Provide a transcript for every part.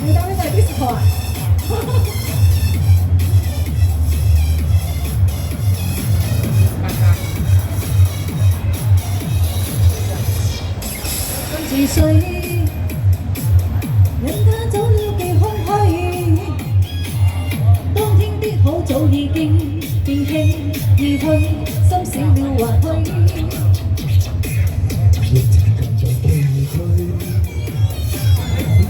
你當呢個係 disco 啊？自睡，人家走了既空虛，當天的好早已經變輕而去，心死了還去。疫情咁在對區，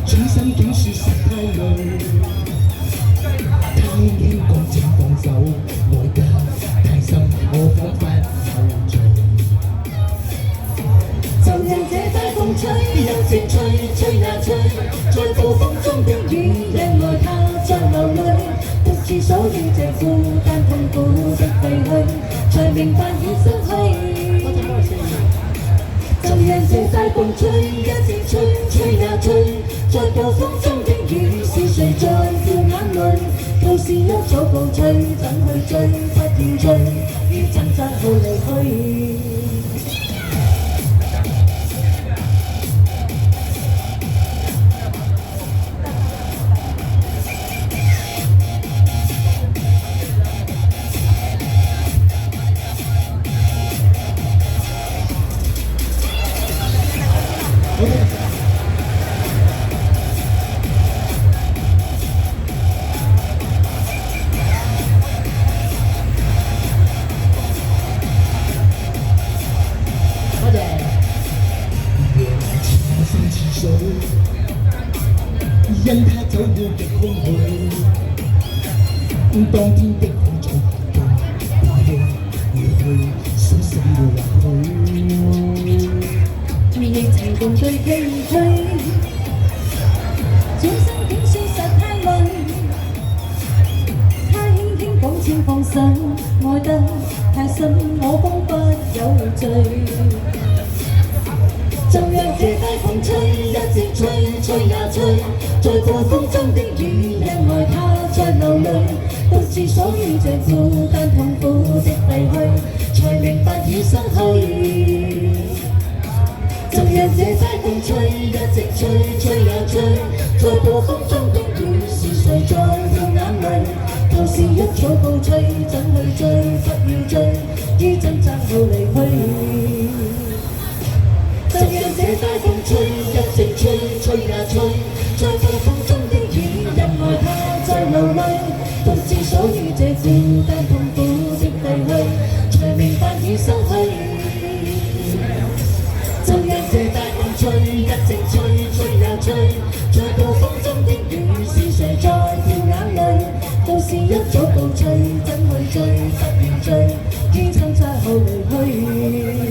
轉身竟說實太累，太輕講請放手，愛得太深，我彷彿後罪。就讓這街風吹，一直吹，吹呀吹，在暴風中的雨，因愛他在流淚，獨自數於這孤單痛苦的廢墟，才明白已失去。就讓這街風吹，一直吹，吹呀吹，在暴風中的雨，是誰在掉眼淚？都是一早告吹，怎去追？不要追，於掙扎後離去。因他走了極空虛，當天的好早已經變輕而去，心死了還去。面亦情共對傾吹，轉身竟說實太累，他輕輕講請放手，愛得太深，我彷彿有罪。就讓這街風吹，一直吹，吹呀吹，在暴風中的雨，因愛他在流淚，獨自數於這孤單痛苦的廢墟，才明白已失去。就讓這街風吹，一直吹，吹呀吹，在暴風中的雨，是誰在掉眼淚？都是一早告吹，怎去追？不要追，於掙扎後離去。就讓這街風吹，一直吹，吹呀吹，在暴風中的雨，因愛他在流淚，獨自數於這孤單痛苦的廢墟，才明白已失去。就讓這街風吹，一直吹，吹呀吹，在暴風中的雨，是誰在掉眼淚？都是一早告吹，怎去追？不要追，於掙扎後離去。